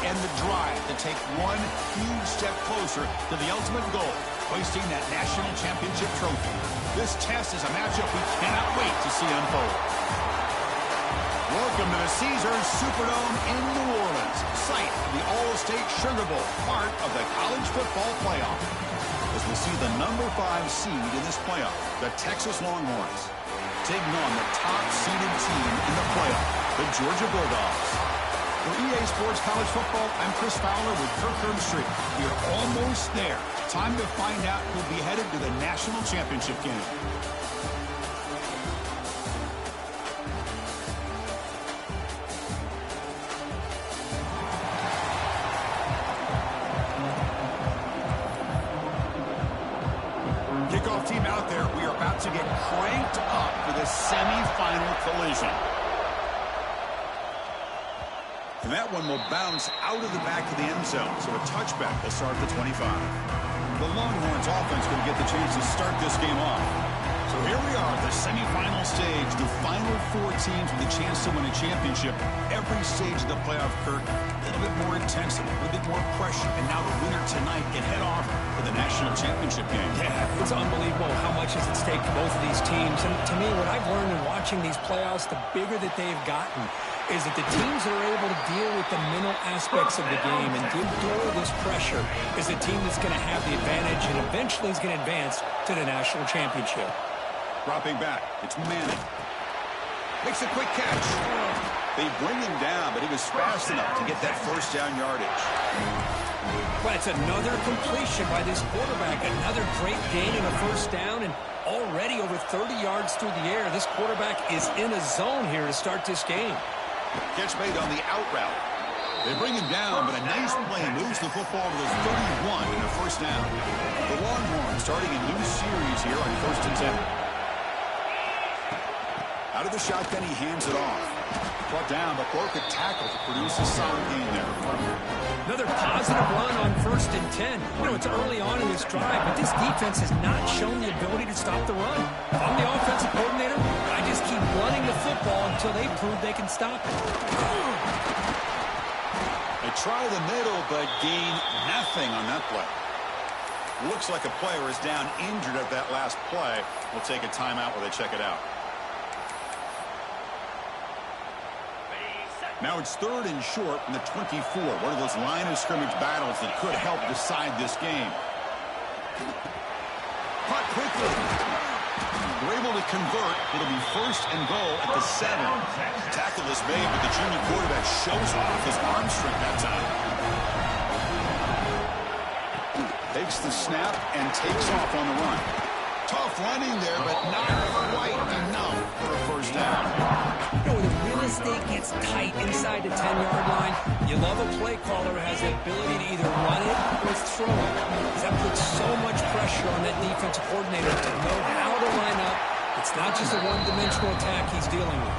and the drive to take one huge step closer to the ultimate goal, hoisting that national championship trophy. This test is a matchup we cannot wait to see unfold. Welcome to the Caesars Superdome in New Orleans, site of the All-State Sugar Bowl, part of the college football playoff. As we see the number 5 seed in this playoff, the Texas Longhorns, taking on the top-seeded team in the playoff, the Georgia Bulldogs. For EA Sports College Football, I'm Chris Fowler with Kirk Herbstreit. We're almost there. Time to find out who'll be headed to the national championship game. Kickoff team out there. We are about to get cranked up for the semifinal collision. And that one will bounce out of the back of the end zone. So a touchback will start at the 25. The Longhorns offense going to get the chance to start this game off. So here we are, the semifinal stage, the final 4 teams with a chance to win a championship. Every stage of the playoff, Kirk, a little bit more intensity, a little bit more pressure. And now the winner tonight can head off for the national championship game. Yeah, it's unbelievable how much is at stake for both of these teams. And to me, what I've learned in watching these playoffs, the bigger that they've gotten, is that the teams that are able to deal with the mental aspects of the game and endure this pressure is the team that's going to have the advantage and eventually is going to advance to the national championship. Dropping back, it's Manning. Makes a quick catch. They bring him down, but he was fast enough to get that first down yardage. Well, it's another completion by this quarterback. Another great gain and a first down, and already over 30 yards through the air. This quarterback is in a zone here to start this game. Catch made on the out route. They bring him down, but a nice play moves the football to the 31 and a first down. The Longhorns starting a new series here on 1st and 10. Out of the shotgun, he hands it off. Brought down, but broke a tackle to produce a solid gain there. Another positive run on 1st and 10. You know, it's early on in this drive, but this defense has not shown the ability to stop the run. If I'm the offensive coordinator, I just keep running the football until they prove they can stop it. They try the middle, but gain nothing on that play. Looks like a player is down injured at that last play. We'll take a timeout while they check it out. Now it's 3rd and short from the 24. One of those line of scrimmage battles that could help decide this game. Caught quickly. We're able to convert. It'll be 1st and goal at the 7. Tackle is made, but the junior quarterback shows off his arm strength that time. Takes the snap and takes off on the run. Tough running there, but not quite enough for a first down. You know, when the real estate gets tight inside the 10-yard line, you love a play caller who has the ability to either run it or throw it. That puts so much pressure on that defensive coordinator to know how to line up. It's not just a one-dimensional attack he's dealing with.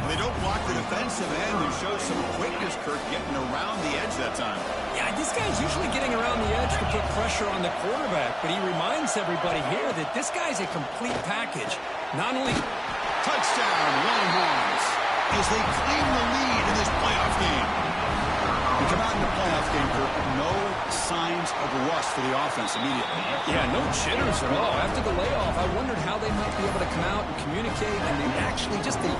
They don't block the defensive end, who shows some quickness, Kirk, getting around the edge that time. Yeah, this guy's usually getting around the edge to put pressure on the quarterback, but he reminds everybody here that this guy's a complete package. Not only... Touchdown, Longhorns, as they claim the lead in this playoff game. We come out in the playoff game, Kirk, no signs of rust for the offense immediately. Yeah, no jitters at all. After the layoff, I wondered how they might be able to come out and communicate, and they actually just the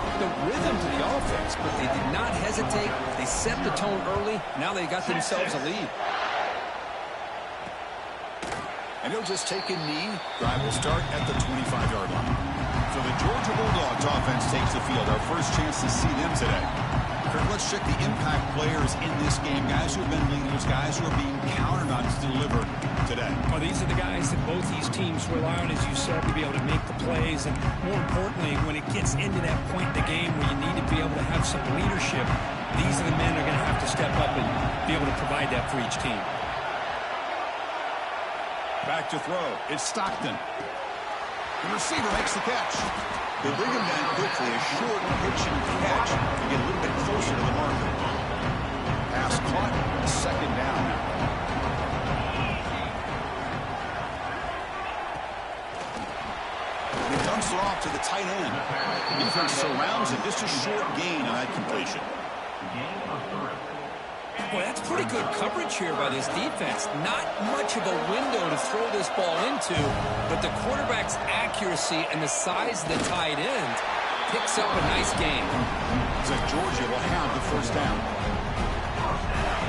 rhythm to the offense, but they did not hesitate. They set the tone early. Now they got themselves a lead. And he'll just take a knee. Drive will start at the 25-yard line. So the Georgia Bulldogs offense takes the field. Our first chance to see them today. Kirk, let's check the impact players in this game. Guys who have been leaders, guys who are being counted on to deliver today. Well, these are the guys that both these teams rely on, as you said, to be able to make the plays. And more importantly, when it gets into that point in the game where you need to be able to have some leadership, these are the men that are going to have to step up and be able to provide that for each team. Back to throw. It's Stockton. The receiver makes the catch. They bring him down quickly. A short pitch and catch to get a little bit closer to the marker. Pass caught. A 2nd down. And he dumps it off to the tight end. The defense surrounds him. Just a short gain on that completion. Boy, that's pretty good coverage here by this defense. Not much of a window to throw this ball into, but the quarterback's accuracy and the size of the tight end picks up a nice game. So Georgia will have the first down.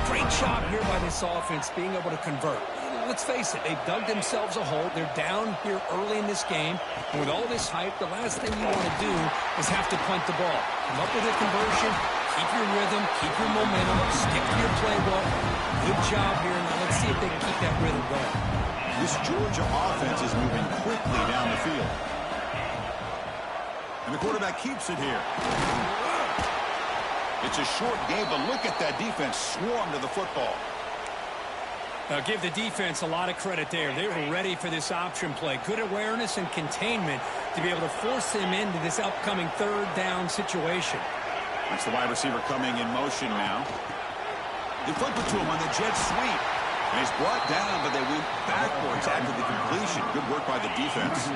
Great job here by this offense being able to convert. Let's face it, they've dug themselves a hole. They're down here early in this game. And with all this hype, the last thing you want to do is have to punt the ball. Come up with a conversion, keep your rhythm, keep your momentum, stick to your playbook. Good job here. Now let's see if they can keep that rhythm going. This Georgia offense is moving quickly down the field. And the quarterback keeps it here. It's a short game, but look at that defense swarm to the football. Now give the defense a lot of credit there. They were ready for this option play. Good awareness and containment to be able to force them into this upcoming third down situation. That's the wide receiver coming in motion now. They flip it to him on the jet sweep. And he's brought down, but they went backwards after the completion. Good work by the defense.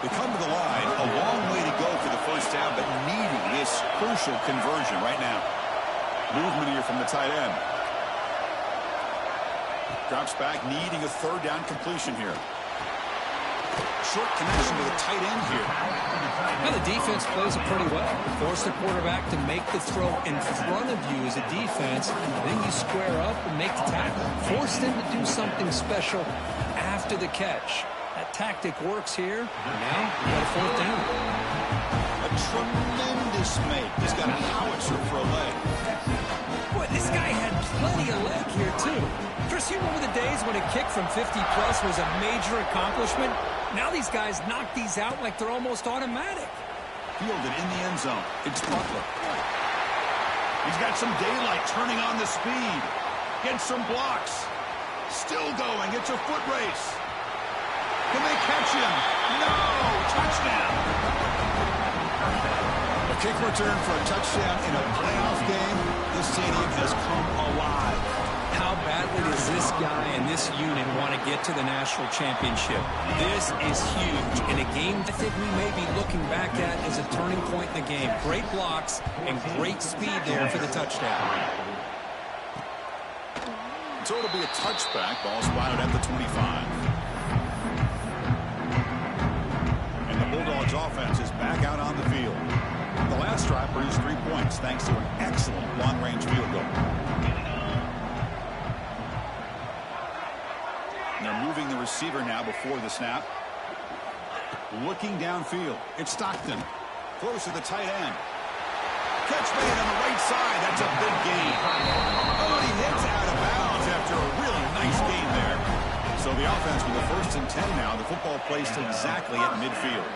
They come to the line. A long way to go for the first down, but needing this crucial conversion right now. Movement here from the tight end. Drops back, needing a third down completion here. Short connection to the tight end here. Now the defense plays it pretty well. Force the quarterback to make the throw in front of you as a defense. Then you square up and make the tackle. Force them to do something special after the catch. That tactic works here. And now you got a fourth down. A tremendous make. He's got a howitzer for a leg. Boy, this guy had plenty of leg here, too. Chris, you remember the days when a kick from 50-plus was a major accomplishment? Now these guys knock these out like they're almost automatic. Fielded in the end zone. It's Butler. He's got some daylight turning on the speed. Gets some blocks. Still going. It's a foot race. Can they catch him? No! Touchdown! A kick return for a touchdown in a playoff game. This stadium has come alive. How badly does this guy and this unit want to get to the national championship? This is huge. In a game I think we may be looking back at as a turning point in the game. Great blocks and great speed there for the touchdown. So it'll be a touchback. Ball spotted at the 25. And the Bulldogs offense is back out on the field. The last drive produced 3 points thanks to an excellent long-range field goal. And they're moving the receiver now before the snap. Looking downfield. It's Stockton. Close to the tight end. Catch made on the right side. That's a big gain. Oh, and he hits out of bounds after a really nice gain there. So the offense with the 1st and 10 now. The football placed exactly at midfield.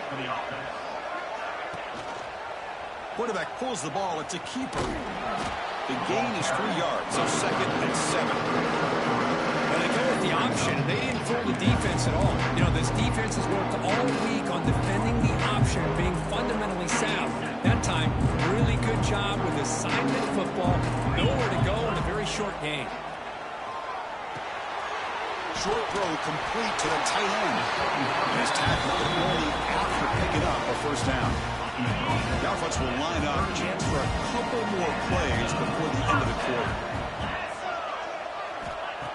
Quarterback pulls the ball. It's a keeper. The gain is 3 yards, so 2nd and 7. Well, they go with the option. They didn't fool the defense at all. You know, this defense has worked all week on defending the option, being fundamentally sound. That time, really good job with assignment football. Nowhere to go in a very short game. Short throw complete to the tight end. And his tackle only after picking up a first down. The offense will line up. Chance for a couple more plays before the end of the quarter.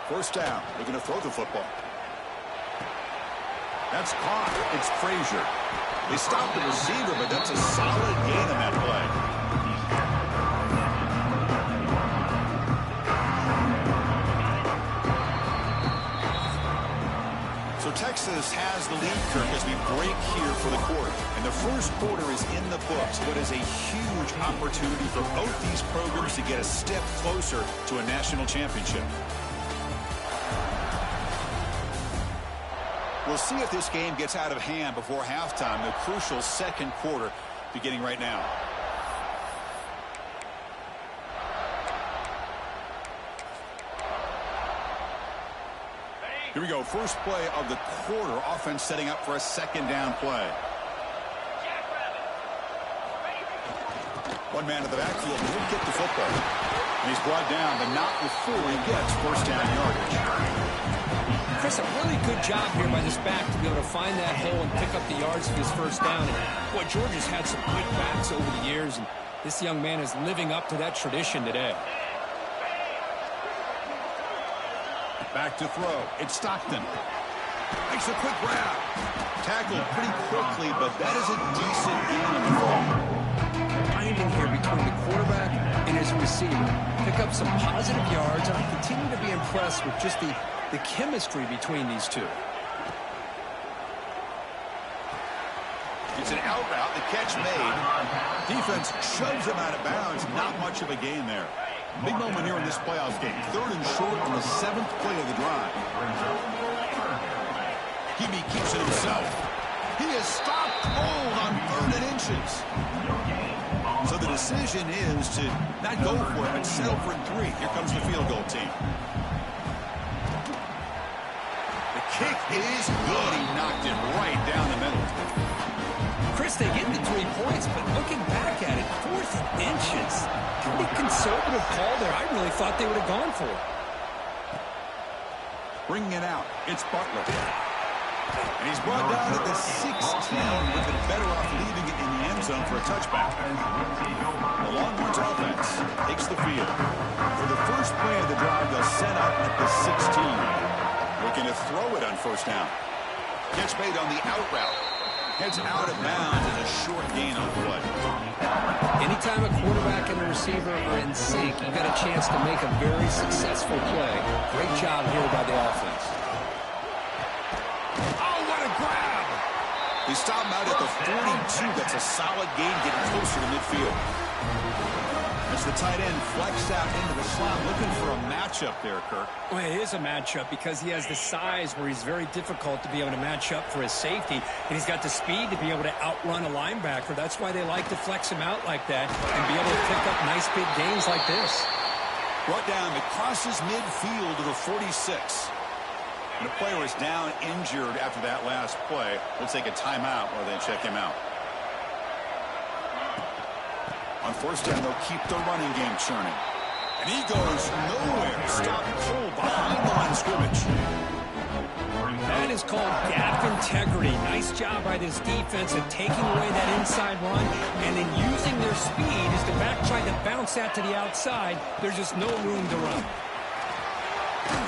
First down. They're going to throw the football. That's caught. It's Frazier. They stopped the receiver, but that's a solid gain on that play. So Texas has the lead, Kirk, as we break here for the quarter. And the first quarter is in the books. What is a huge opportunity for both these programs to get a step closer to a national championship. We'll see if this game gets out of hand before halftime. The crucial second quarter beginning right now. Here we go. First play of the quarter. Offense setting up for a second down play. One man to the backfield. He'll get the football. And he's brought down, but not before he gets first down yardage. Chris, a really good job here by this back to be able to find that hole and pick up the yards for his first down. And boy, Georgia's had some good backs over the years, and this young man is living up to that tradition today. Back to throw. It's Stockton. Makes a quick grab. Tackled pretty quickly, but that is a decent gain on the fall. Finding here between the quarterback and his receiver. Pick up some positive yards, and I continue to be impressed with just the chemistry between these two. It's an out route. The catch made. Defense shoves him out of bounds. Not much of a gain there. Big moment here in this playoff game. 3rd and short on the 7th play of the drive. Hebe keeps it himself. He is stopped cold on 3rd and inches. So the decision is to not go for it, but settle for 3. Here comes the field goal team. The kick is good. He knocked it right down the middle. Chris, they get the 3 points, but looking back at it, 4th and inches. Pretty conservative call there. I really thought they would have gone for it. Bringing it out. It's Butler. And he's brought down at the 16. Would have been better off leaving it in the end zone for a touchback. The Longhorns offense takes the field. For the first play of the drive, they'll set up at the 16. Looking to throw it on 1st down. Catch made on the out route. Heads out of bounds and a short gain on play. Anytime a quarterback and a receiver are in sync, you've got a chance to make a very successful play. Great job here by the offense. Oh, what a grab! They stop him out at the 42. That's a solid gain, getting closer to midfield. As the tight end flexed out into the slot, looking for a matchup there, Kirk. Well, it is a matchup because he has the size where he's very difficult to be able to match up for his safety, and he's got the speed to be able to outrun a linebacker. That's why they like to flex him out like that and be able to pick up nice big gains like this. Brought down, it crosses midfield to the 46. And the player is down injured after that last play. We'll take a timeout while they check him out. On 1st down, they'll keep the running game churning. And he goes nowhere. Stop cold behind the line of scrimmage. That is called gap integrity. Nice job by this defense of taking away that inside run and then using their speed as the back tried to bounce that to the outside. There's just no room to run.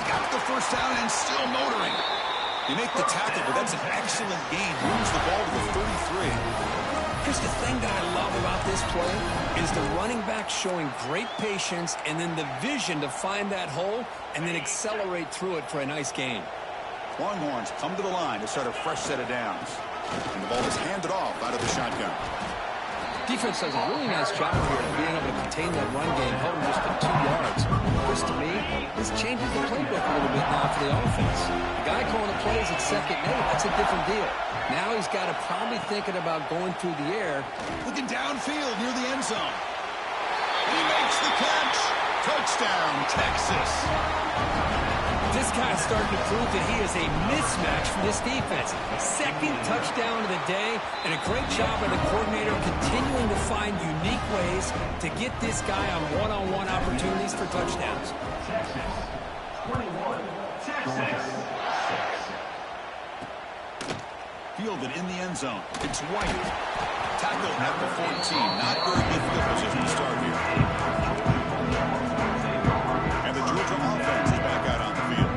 Got the 1st down and still motoring. You make the tackle, but that's an excellent gain. Moves the ball to the 33. Chris, the thing that I love about this play is the running back showing great patience and then the vision to find that hole and then accelerate through it for a nice gain. Longhorns come to the line to start a fresh set of downs. And the ball is handed off out of the shotgun. Defense does a really nice job here of being able to contain that run game, held him just to 2 yards. Chris, to me, this changes the playbook a little bit now for the offense. The guy calling the plays at 2nd and 8, that's a different deal. Now he's got to probably thinking about going through the air. Looking downfield near the end zone. He makes the catch. Touchdown, Texas. This guy's starting to prove that he is a mismatch for this defense. 2nd touchdown of the day, and a great job by the coordinator continuing to find unique ways to get this guy on one-on-one opportunities for touchdowns. Fielded in the end zone. It's White. Tackled at the 14. Not very good field position to start here. And the Georgia offense is back out on the field.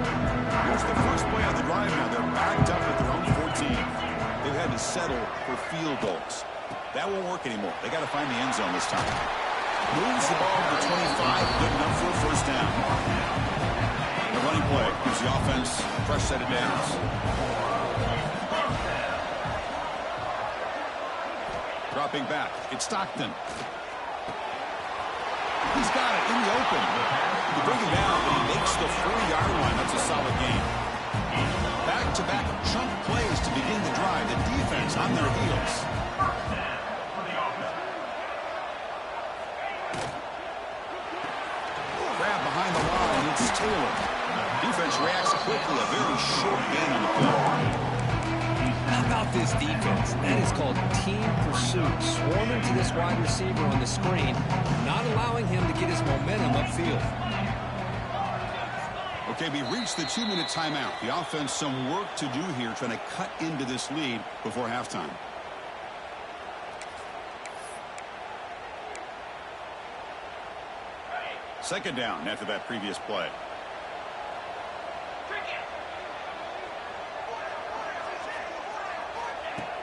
Here's the first play on the drive now. They're backed up at their own 14. They've had to settle for field goals. That won't work anymore. They got to find the end zone this time. Moves the ball to the 25. Good enough for a 1st down. The running play gives the offense a fresh set of downs. Dropping back. It's Stockton. He's got it in the open. You bring him down, but he makes the 40-yard line. That's a solid game. Back-to-back chunk plays to begin the drive. The defense on their heels. Grab behind the line. It's Taylor. Defense reacts quickly. A very short gain on the play. How about this defense? That is called team pursuit. Swarming to this wide receiver on the screen, not allowing him to get his momentum upfield. Okay, we reached the 2-minute timeout. The offense some work to do here, trying to cut into this lead before halftime. Second down after that previous play.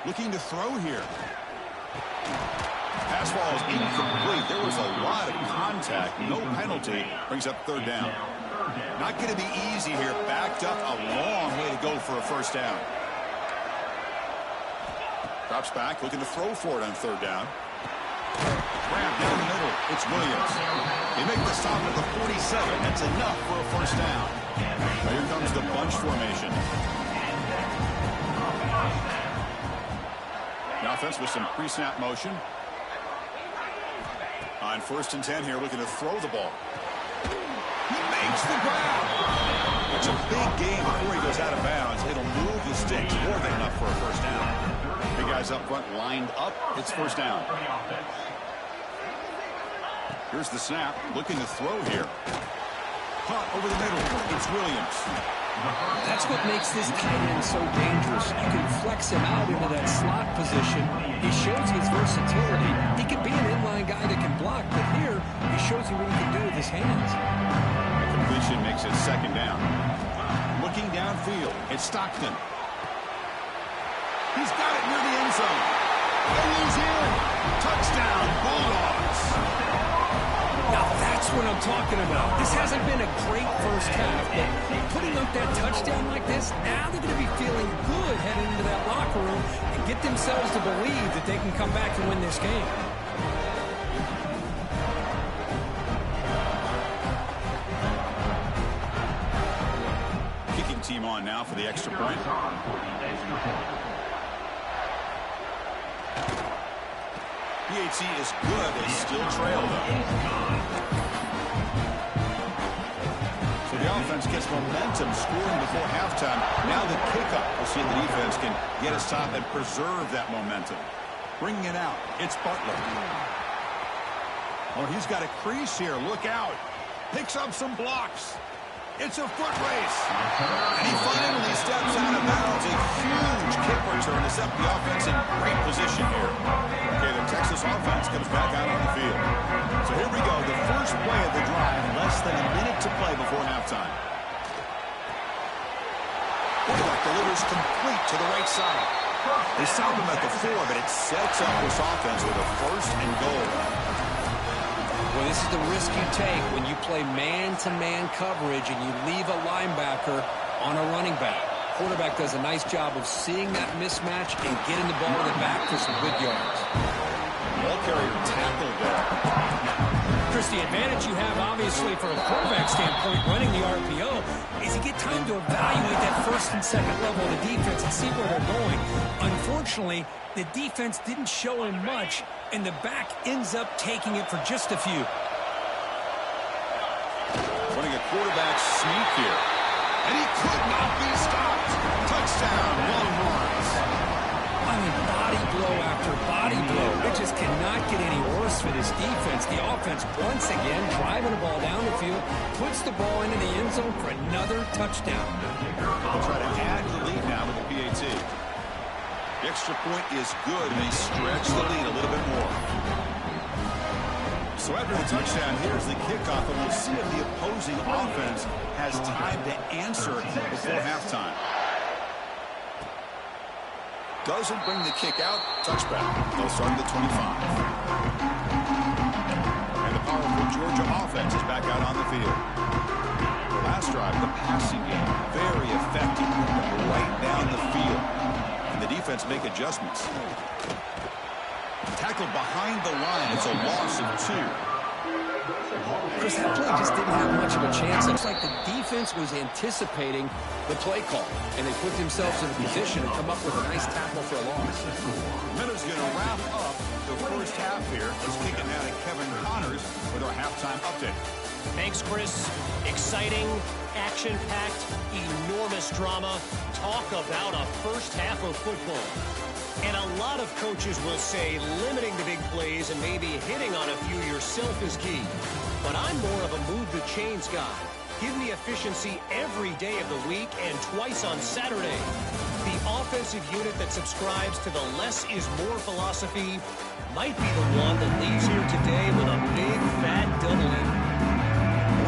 Looking to throw here. Pass ball is incomplete. There was a lot of contact. No penalty. Brings up third down. Not going to be easy here. Backed up a long way to go for a first down. Drops back, looking to throw for it on third down. Grab down the middle. It's Williams. They make the stop at the 47. That's enough for a first down. Now here comes the bunch formation. The offense with some pre-snap motion. On 1st and 10 here, looking to throw the ball. He makes the grab. It's a big game before he goes out of bounds. It'll move the sticks. More than enough for a first down. Big guys up front lined up. It's first down. Here's the snap. Looking to throw here. Caught over the middle. It's Williams. That's what makes this tight end so dangerous. You can flex him out into that slot position. He shows his versatility. He can be an inline guy that can block, but here he shows you what he can do with his hands. The completion makes it second down. Looking downfield, it's Stockton. He's got it near the end zone. And he's in. Touchdown, Bulldogs. Now that's what I'm talking about. This hasn't been a great first half, but putting up that touchdown like this, now they're going to be feeling good heading into that locker room and get themselves to believe that they can come back and win this game. Kicking team on now for the extra point. PAT is good. They still trail, though. So the offense gets momentum scoring before halftime. Now the kickoff. We'll see if the defense can get a stop and preserve that momentum. Bringing it out. It's Butler. Oh, he's got a crease here. Look out. Picks up some blocks. It's a foot race. And he finally steps out of bounds. A huge kick return to set the offense in great position here. Okay, the Texas offense comes back out on the field. So here we go. The first play of the drive. Less than a minute to play before halftime. Quarterback delivers complete to the right side. They stop him at the 4, but it sets up this offense with a first and goal. Well, this is the risk you take when you play man-to-man coverage and you leave a linebacker on a running back. Quarterback does a nice job of seeing that mismatch and getting the ball in the back for some good yards. Ball carrier tackled there. Chris, the advantage you have, obviously, from a quarterback standpoint, running the RPO, is you get time to evaluate that first and second level of the defense and see where they're going. Unfortunately, the defense didn't show him much, and the back ends up taking it for just a few. Running a quarterback sneak here. And he could not be stopped. Touchdown, Longhorns. I mean, body blow after body blow. It just cannot get any worse for this defense. The offense, once again, driving the ball down the field, puts the ball into the end zone for another touchdown. They'll try to add the lead now with the PAT. The extra point is good, and they stretch the lead a little bit more. So after the touchdown, here's the kickoff, and we'll see if the opposing offense has time to answer before halftime. Doesn't bring the kick out. Touchback. They'll start at the 25. And the powerful Georgia offense is back out on the field. The last drive, the passing game, very effective. Right down the field. And the defense make adjustments. Tackled behind the line. It's a loss of 2. Chris, that play just didn't have much of a chance. It's like the defense was anticipating the play call, and they put themselves in a position to come up with a nice tackle for a loss. Miller's going to wrap up the first half here. Let's kick it now to Kevin Connors with our halftime update. Thanks, Chris. Exciting, action-packed, enormous drama. Talk about a first half of football. And a lot of coaches will say limiting the big plays and maybe hitting on a few yourself is key. But I'm more of a move the chains guy. Give me efficiency every day of the week and twice on Saturday. The offensive unit that subscribes to the less is more philosophy might be the one that leaves here today with a big fat W.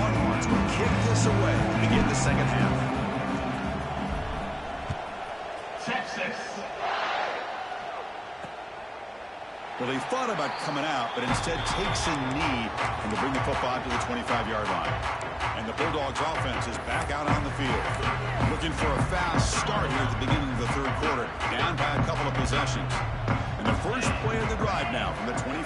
Longhorns will kick this away to begin the second half. Well, he thought about coming out, but instead takes a knee and to bring the football to the 25-yard line. And the Bulldogs offense is back out on the field. Looking for a fast start here at the beginning of the third quarter. Down by a couple of possessions. And the first play of the drive now from the 25.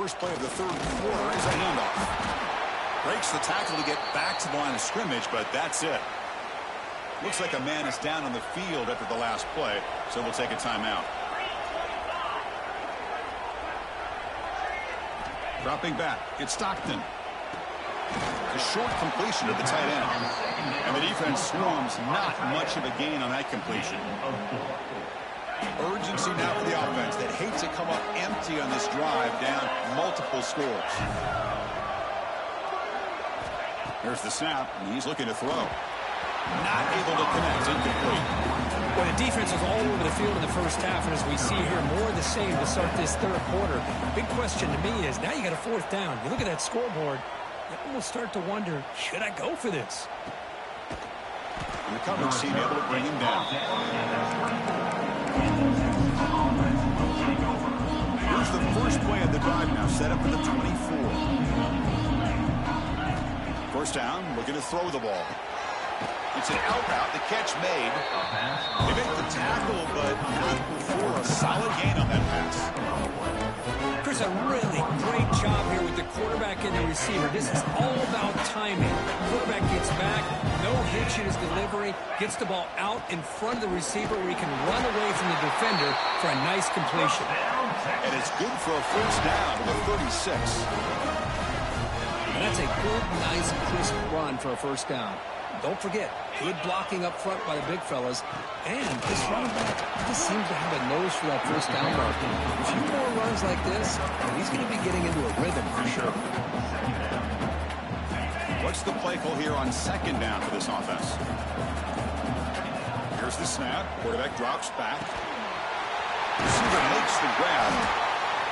First play of the third quarter is a handoff. Breaks the tackle to get back to the line of scrimmage, but that's it. Looks like a man is down on the field after the last play, so we'll take a timeout. Dropping back, it's Stockton. A short completion to the tight end. And the defense swarms, not much of a gain on that completion. Urgency now for the offense that hates to come up empty on this drive, down multiple scores. There's the snap, and he's looking to throw. Not able to connect, incomplete. Well, the defense was all over the field in the first half, and as we see here, more of the same to start this third quarter. Big question to me is, now you got a fourth down. You look at that scoreboard, you almost start to wonder, should I go for this? And the coverage team able to bring him down. Here's the first play of the drive now, set up for the 24. First down, looking to throw the ball. It's an out route, the catch made. They make the tackle, but not before a solid gain on that pass. Chris, a really great job here with the quarterback and the receiver. This is all about timing. The quarterback gets back, no hitch in his delivery, gets the ball out in front of the receiver where he can run away from the defender for a nice completion. And it's good for a first down to the 36. And that's a good, nice, crisp run for a first down. Don't forget, good blocking up front by the big fellas. And this running back just seems to have a nose for that first down mark. A few more runs like this, and he's going to be getting into a rhythm for sure. What's the play call here on second down for this offense? Here's the snap. Quarterback drops back. Receiver makes the grab.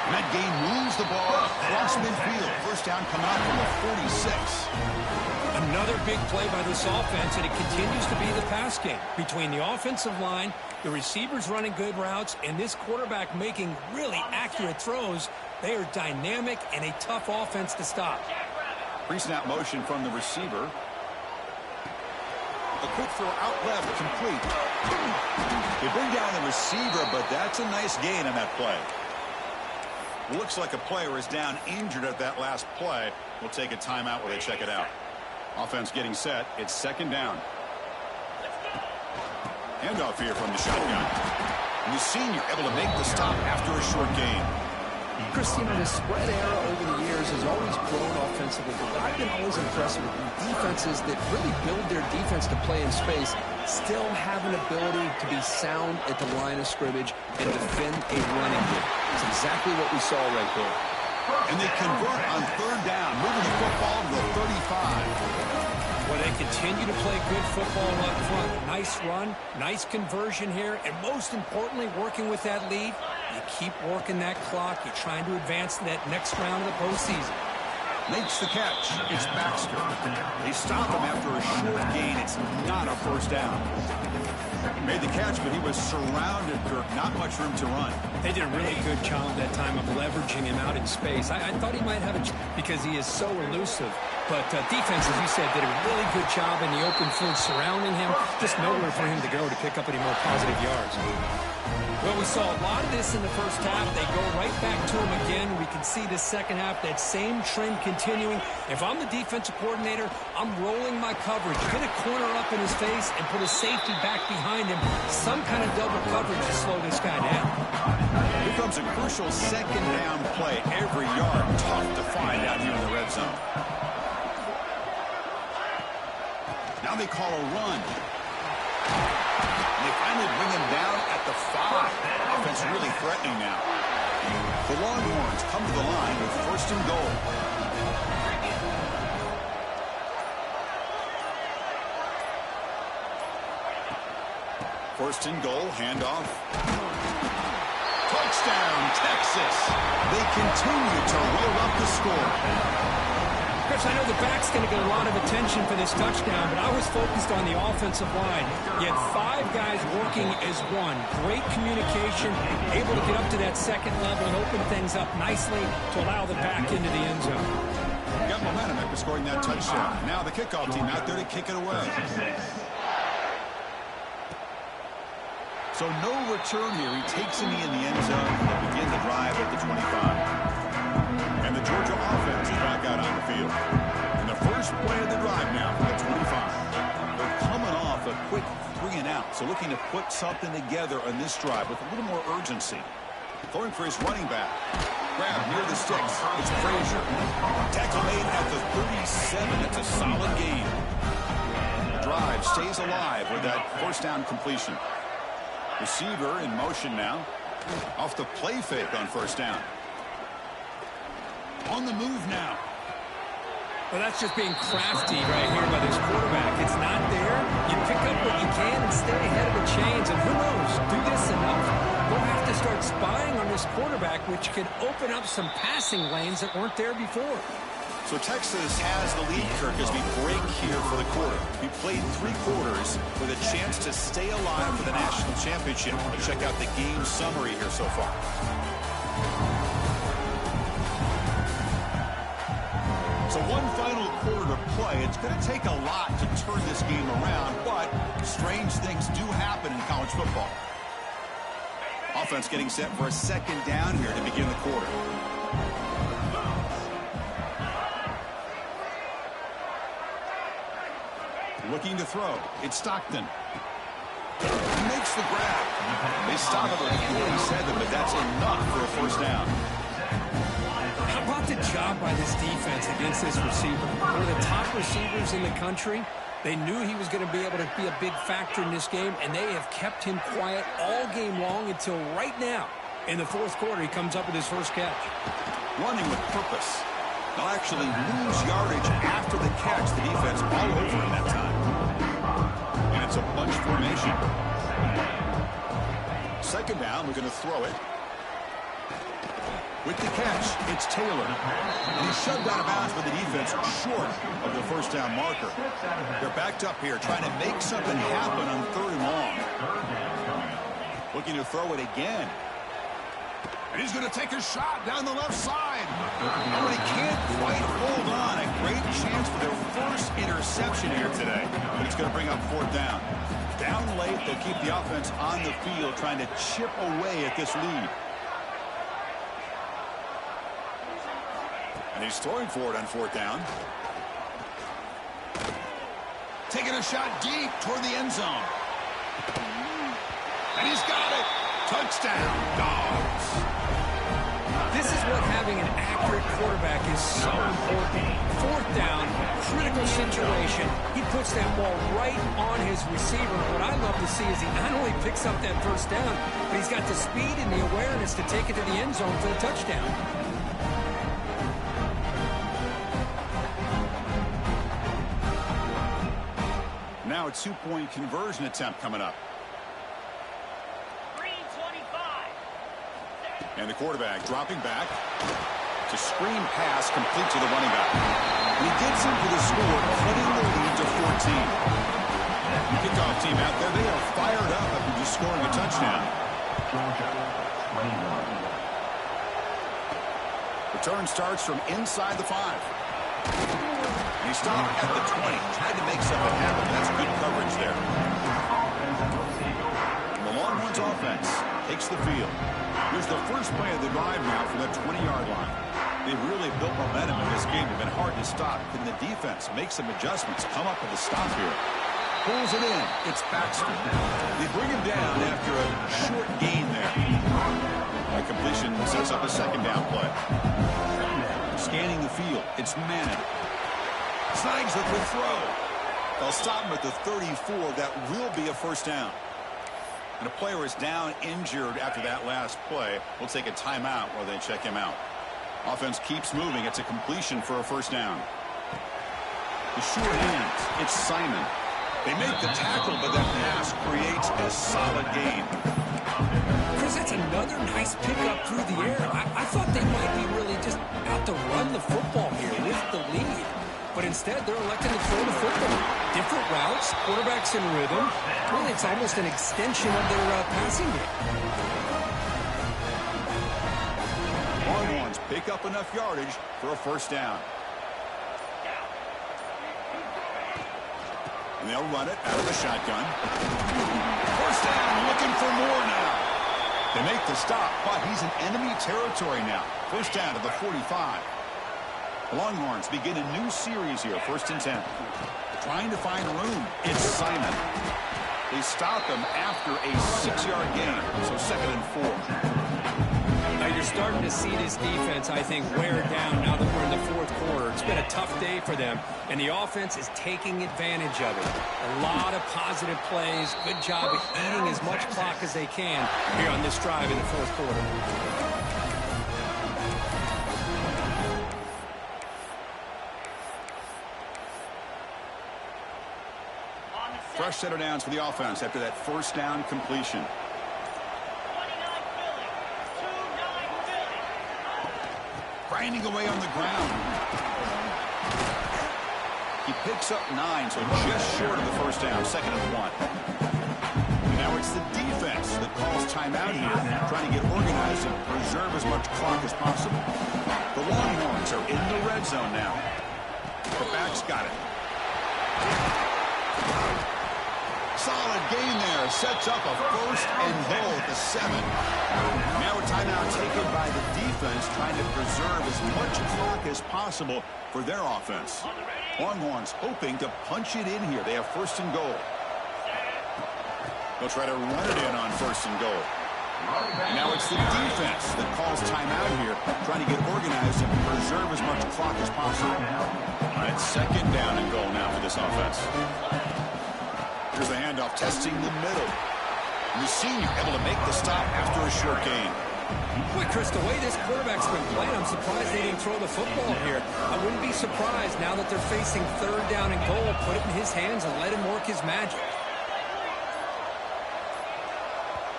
And that game moves the ball across midfield. First down coming out from the 46. Another big play by this offense, and it continues to be the pass game. Between the offensive line, the receivers running good routes, and this quarterback making really accurate throws, they are dynamic and a tough offense to stop. Pre-snap motion from the receiver. A quick throw out left, complete. They bring down the receiver, but that's a nice gain on that play. Looks like a player is down injured at that last play. We'll take a timeout while they check it out. Offense getting set. It's second down. Handoff here from the shotgun. And the senior able to make the stop after a short gain. Chris, you know, the spread era over the years has always grown offensively, but I've been always impressed with defenses that really build their defense to play in space, still have an ability to be sound at the line of scrimmage and defend a running game. It's exactly what we saw right there. And they convert on third down, moving the football to the 35. Well, they continue to play good football up front. Nice run, nice conversion here, and most importantly, working with that lead, you keep working that clock. You're trying to advance to that next round of the postseason. Makes the catch. It's Baxter. They stop him after a short gain. It's not a first down. Made the catch, but he was surrounded, Kirk. Not much room to run. They did a really good job that time of leveraging him out in space. I thought he might have a because he is so elusive. But defense, as you said, did a really good job in the open field surrounding him. Just nowhere for him to go to pick up any more positive yards. Well, we saw a lot of this in the first half. They go right back to him again. We can see the second half, that same trend continuing. If I'm the defensive coordinator, I'm rolling my coverage. Get a corner up in his face and put a safety back behind him. Some kind of double coverage to slow this guy down. Here comes a crucial second down play. Every yard tough to find out here in the red zone. Now they call a run. And they finally bring him down at the 5. Offense really threatening now. The Longhorns come to the line with first and goal. First and goal, handoff. Touchdown, Texas. They continue to roll up the score. Chris, I know the back's going to get a lot of attention for this touchdown, but I was focused on the offensive line. You had 5 guys working as one. Great communication, able to get up to that second level and open things up nicely to allow the back into the end zone. Got momentum after scoring that touchdown. Now the kickoff team out there to kick it away. So no return here. He takes a knee in the end zone and begin the drive at the 25. And the Georgia offense is back out on the field. And the first play of the drive now from the 25. They're coming off a quick 3-and-out, so looking to put something together on this drive with a little more urgency. Throwing for his running back. Grab near the sticks. It's Frazier. Tackle made at the 37. It's a solid gain. Drive stays alive with that first down completion. Receiver in motion now. Off the play fake on first down. On the move now. Well, that's just being crafty right here by this quarterback. It's not there. You pick up what you can and stay ahead of the chains. And who knows, do this enough, we'll have to start spying on this quarterback, which could open up some passing lanes that weren't there before. So Texas has the lead, Kirk, as we break here for the quarter. We played 3 quarters with a chance to stay alive for the national championship. Let's check out the game summary here so far. So one final quarter to play. It's going to take a lot to turn this game around, but strange things do happen in college football. Offense getting set for a second down here to begin the quarter. Looking to throw. It's Stockton. He makes the grab. They stop him at 47, but that's enough for a first down. How about the job by this defense against this receiver? One of the top receivers in the country. They knew he was going to be able to be a big factor in this game, and they have kept him quiet all game long until right now. In the fourth quarter, he comes up with his first catch. Running with purpose. They'll actually lose yardage after the catch. The defense all over him that time. And it's a bunch formation. Second down, we're going to throw it. With the catch, it's Taylor. And he's shoved out of bounds with the defense short of the first down marker. They're backed up here trying to make something happen on 3rd and long. Looking to throw it again. And he's going to take a shot down the left side. Oh, and he can't quite hold on. A great chance for their first interception here today. But it's going to bring up 4th down. Down late, they'll keep the offense on the field trying to chip away at this lead. And he's throwing for it on 4th down. Taking a shot deep toward the end zone. And he's got it. Touchdown, Dogs. This is what having an accurate quarterback is so important. 4th down, critical situation. He puts that ball right on his receiver. What I love to see is he not only picks up that first down, but he's got the speed and the awareness to take it to the end zone for the touchdown. Now a 2-point conversion attempt coming up. And the quarterback dropping back to screen pass complete to the running back. And he gets into the score, cutting the lead to 14. The kickoff team out there, they are fired up after just scoring a touchdown. Return starts from inside the 5. And he stopped at the 20, tried to make something happen. That's good coverage there. And the Longhorns offense takes the field. Here's the first play of the drive now from the 20-yard line. They've really built momentum in this game. They've been hard to stop. Can the defense make some adjustments, come up with a stop here? Pulls it in. It's Baxter. They bring him down after a short gain there. That completion sets up a second down play. Scanning the field. It's Manning. Snags with the throw. They'll stop him at the 34. That will be a first down. And a player is down injured after that last play. We'll take a timeout while they check him out. Offense keeps moving. It's a completion for a first down. The sure hands. It's Simon. They make the tackle, but that pass creates a solid gain. Chris, that's another nice pickup through the air. I thought they might be really just out to run the football here with the lead. but instead they're electing to throw the football. Different routes, quarterbacks in rhythm. Really, it's almost an extension of their passing game. Longhorns pick up enough yardage for a first down. And they'll run it out of the shotgun. First down, looking for more now. They make the stop, but he's in enemy territory now. First down to the 45. The Longhorns begin a new series here, 1st and 10. Trying to find room. It's Simon. They stop him after a 6-yard gain, so 2nd and 4. Now you're starting to see this defense, I think, wear down now that we're in the 4th quarter. It's been a tough day for them, and the offense is taking advantage of it. A lot of positive plays. Good job at eating as much clock as they can here on this drive in the 4th quarter. Fresh set of downs for the offense after that first down completion. Grinding away on the ground. He picks up 9, so just short of the first down, 2nd and 1. And now it's the defense that calls timeout here, trying to get organized and preserve as much clock as possible. The Longhorns are in the red zone now. The back's got it. Solid gain there. Sets up a 1st and goal at the 7. Now a timeout taken by the defense, trying to preserve as much clock as possible for their offense. Longhorns hoping to punch it in here. They have 1st and goal. They'll try to run it in on 1st and goal. And now it's the defense that calls timeout here, trying to get organized and preserve as much clock as possible. It's 2nd down and goal now for this offense. Here's the handoff, testing the middle. The senior able to make the stop after a short gain. Boy, Chris, the way this quarterback's been playing, I'm surprised they didn't throw the football here. I wouldn't be surprised now that they're facing 3rd down and goal. Put it in his hands and let him work his magic.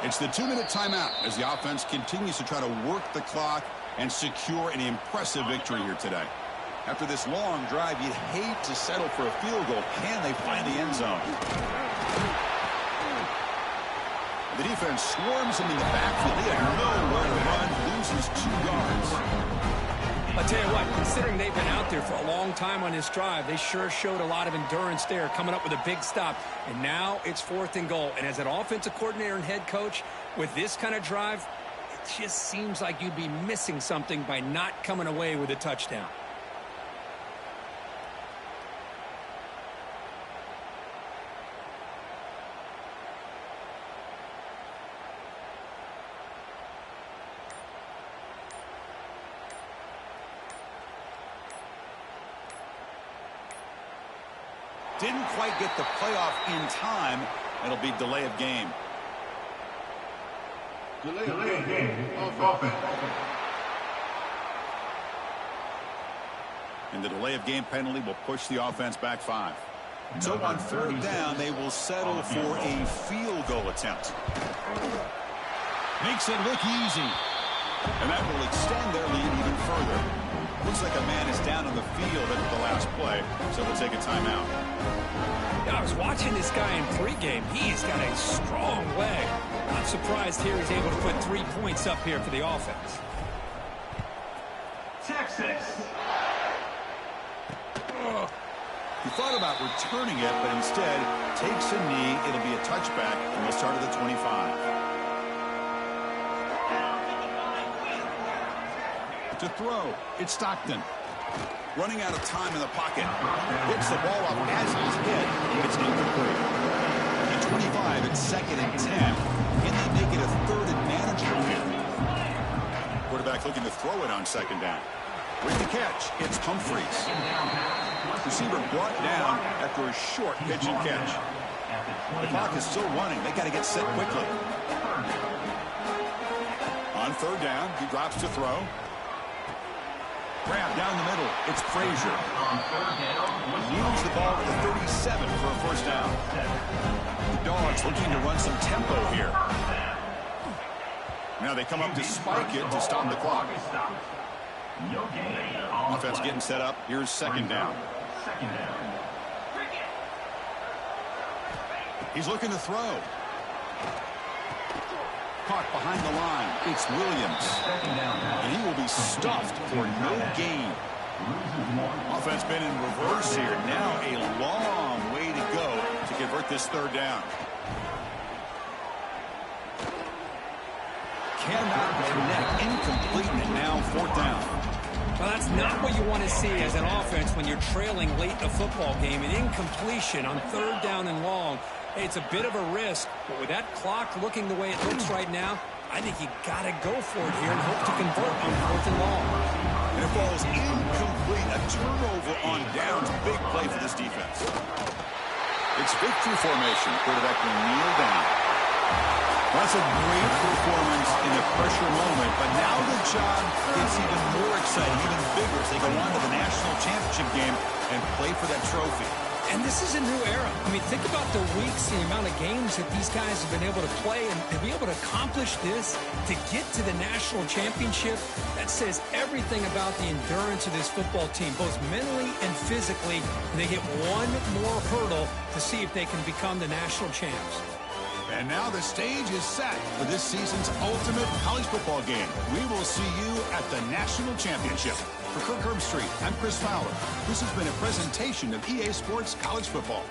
It's the 2-minute timeout as the offense continues to try to work the clock and secure an impressive victory here today. After this long drive, you'd hate to settle for a field goal. Can they find the end zone? The defense swarms him in the backfield. They have nowhere to run, loses 2 yards. I'll tell you what, considering they've been out there for a long time on this drive, they sure showed a lot of endurance there, coming up with a big stop. And now it's 4th and goal. And as an offensive coordinator and head coach, with this kind of drive, it just seems like you'd be missing something by not coming away with a touchdown. Didn't quite get the playoff in time. It'll be delay of game. Delay of game of offense. And the delay of game penalty will push the offense back 5. So on 3rd down, they will settle for a field goal attempt. Makes it look easy. And that will extend their lead even further. Looks like a man is down on the field after the last play, so we'll take a timeout. I was watching this guy in pregame. He's got a strong leg. Not surprised here he's able to put 3 points up here for the offense. Texas. He thought about returning it, but instead takes a knee. It'll be a touchback, and they'll start at the 25. To throw, it's Stockton. Running out of time in the pocket. Hits the ball up as he's hit. It's incomplete. At 25, it's 2nd and 10. Can they make it a 3rd and manageable here? Quarterback looking to throw it on 2nd down. With the catch, it's Humphreys. Receiver brought down after a short pitch and catch. The clock is still running. They got to get set quickly. On 3rd down, he drops to throw. Grab down the middle. It's Frazier. Moves the ball to the 37 for a first down. The Dogs looking to run some tempo here. Now they come up to spike it to stop the clock. Offense getting set up. Here's 2nd down. second down. He's looking to throw. Caught behind the line. It's Williams. And he will be stuffed for no gain. Offense been in reverse here. Now a long way to go to convert this third down. Cannot connect. Incomplete, and now fourth down. Well, that's not what you want to see as an offense when you're trailing late in a football game. An incompletion on third down and long. It's a bit of a risk, but with that clock looking the way it looks right now, I think you got to go for it here and hope to convert on fourth and long. And it falls incomplete. A turnover on downs. Big play for this defense. It's victory formation. Quarterback will kneel down. That's a great performance in a pressure moment, but now the job gets even more exciting, even bigger as they go on to the national championship game and play for that trophy. And this is a new era. I mean, think about the weeks, the amount of games that these guys have been able to play, and to be able to accomplish this, to get to the national championship, that says everything about the endurance of this football team, both mentally and physically. And they hit one more hurdle to see if they can become the national champs. And now the stage is set for this season's ultimate college football game. We will see you at the national championship. For Kirk Herbstreit, I'm Chris Fowler. This has been a presentation of EA Sports College Football.